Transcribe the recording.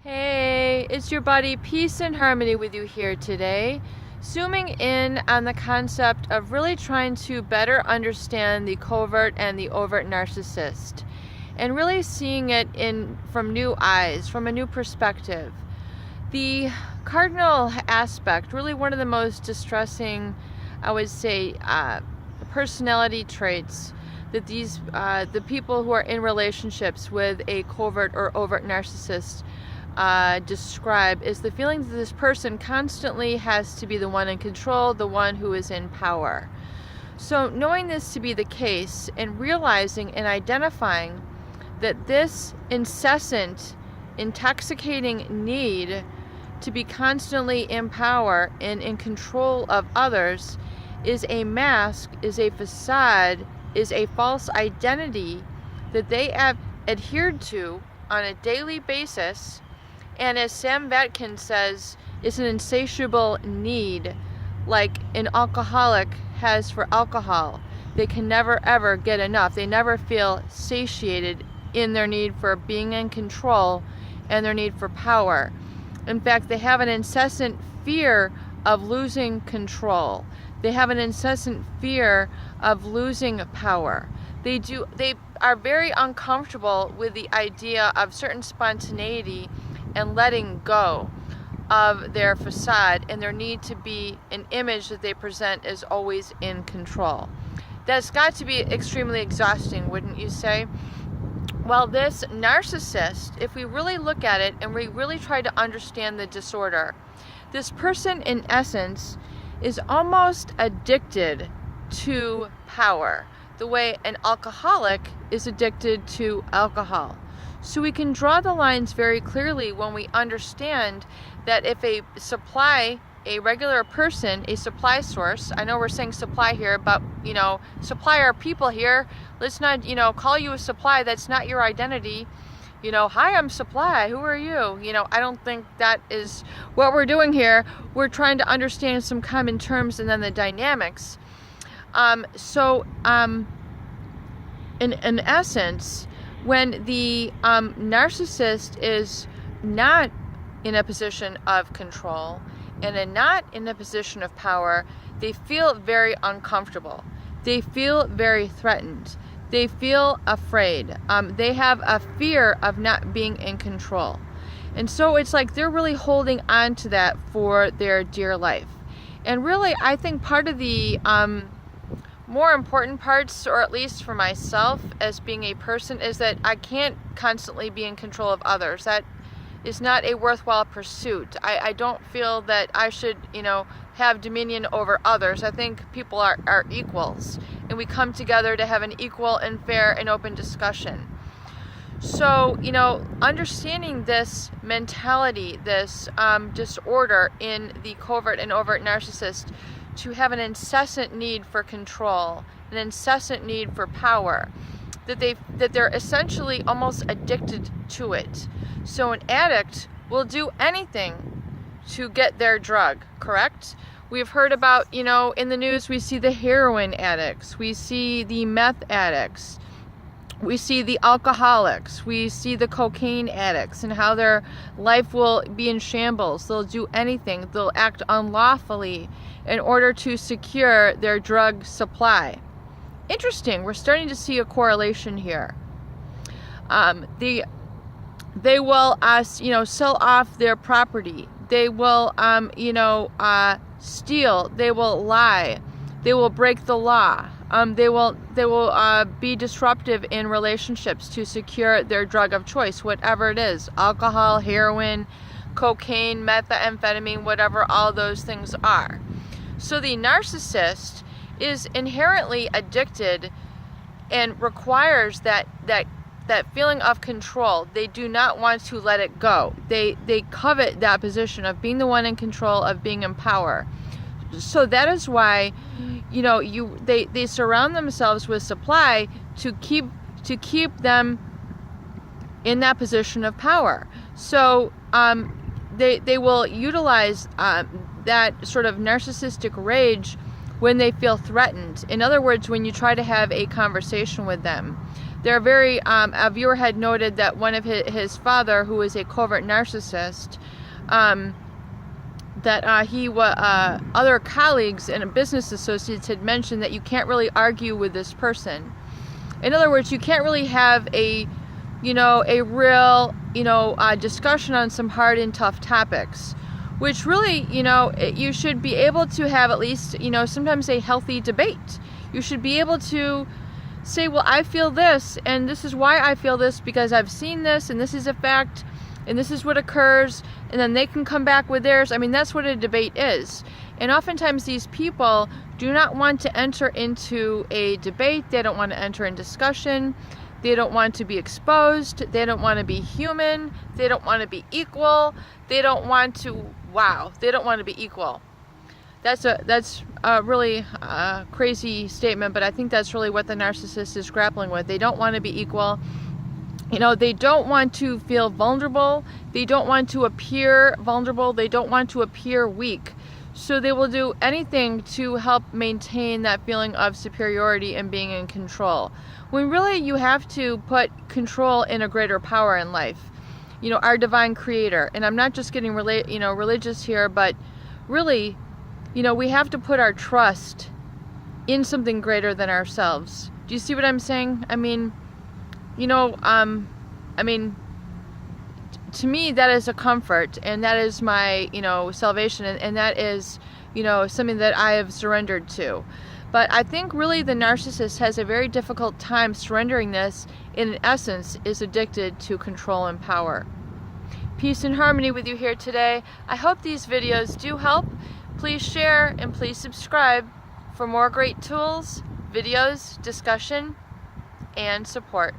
Hey, it's your buddy Peace and Harmony with you here today, zooming in on the concept of really trying to better understand the covert and the overt narcissist, and really seeing it from new eyes, from a new perspective. The cardinal aspect, really one of the most distressing, I would say, personality traits that the people who are in relationships with a covert or overt narcissist describe is the feeling that this person constantly has to be the one in control, the one who is in power. So knowing this to be the case and realizing and identifying that this incessant, intoxicating need to be constantly in power and in control of others is a mask, is a facade, is a false identity that they have adhered to on a daily basis. And as Sam Vatkin says, it's an insatiable need, like an alcoholic has for alcohol. They can never ever get enough. They never feel satiated in their need for being in control and their need for power. In fact, they have an incessant fear of losing control. They have an incessant fear of losing power. They are very uncomfortable with the idea of certain spontaneity and letting go of their facade and their need to be an image that they present as always in control. That's got to be extremely exhausting, wouldn't you say? Well, this narcissist, if we really look at it and we really try to understand the disorder, this person in essence is almost addicted to power, the way an alcoholic is addicted to alcohol. So we can draw the lines very clearly when we understand that if a regular person, a supply source, I know we're saying supply here, but, supply are people here. Let's not, call you a supply. That's not your identity. Hi, I'm supply. Who are you? I don't think that is what we're doing here. We're trying to understand some common terms and then the dynamics. In essence, when the narcissist is not in a position of control and not in a position of power, they feel very uncomfortable. They feel very threatened. They feel afraid. They have a fear of not being in control. And so it's like they're really holding on to that for their dear life. And really, I think part of the more important parts, or at least for myself as being a person, is that I can't constantly be in control of others. That is not a worthwhile pursuit. I don't feel that I should, have dominion over others. I think people are equals, and we come together to have an equal and fair and open discussion. So, understanding this mentality, this disorder in the covert and overt narcissist, to have an incessant need for control, an incessant need for power, that they're essentially almost addicted to it. So an addict will do anything to get their drug, correct? We've heard about, in the news, we see the heroin addicts, we see the meth addicts, we see the alcoholics, we see the cocaine addicts, and how their life will be in shambles. They'll do anything, they'll act unlawfully in order to secure their drug supply. Interesting, we're starting to see a correlation here. They will, sell off their property. They will, steal. They will lie. They will break the law. They will be disruptive in relationships to secure their drug of choice, whatever it is: alcohol, heroin, cocaine, methamphetamine, whatever all those things are. So the narcissist is inherently addicted and requires that feeling of control. They do not want to let it go. They covet that position of being the one in control, of being in power. So that is why, they surround themselves with supply to keep them in that position of power. So they will utilize that sort of narcissistic rage when they feel threatened. In other words, when you try to have a conversation with them, A viewer had noted that one of his father, who is a covert narcissist, other colleagues and business associates had mentioned that you can't really argue with this person. In other words, you can't really have a real, discussion on some hard and tough topics, which really, you should be able to have at least, sometimes a healthy debate. You should be able to say, well, I feel this, and this is why I feel this, because I've seen this, and this is a fact, and this is what occurs, and then they can come back with theirs. I mean, that's what a debate is. And oftentimes these people do not want to enter into a debate. They don't want to enter in discussion. They don't want to be exposed. They don't want to be human. They don't want to be equal. They don't want to, they don't want to be equal. That's a really crazy statement, but I think that's really what the narcissist is grappling with. They don't want to be equal. They don't want to feel vulnerable. They don't want to appear vulnerable. They don't want to appear weak. So they will do anything to help maintain that feeling of superiority and being in control. When really you have to put control in a greater power in life. Our divine creator. And I'm not just getting religious here, but really, we have to put our trust in something greater than ourselves. Do you see what I'm saying? I mean, to me, that is a comfort, and that is my, salvation, and that is, something that I have surrendered to. But I think really the narcissist has a very difficult time surrendering this, and in essence is addicted to control and power. Peace and harmony with you here today. I hope these videos do help. Please share and please subscribe for more great tools, videos, discussion, and support.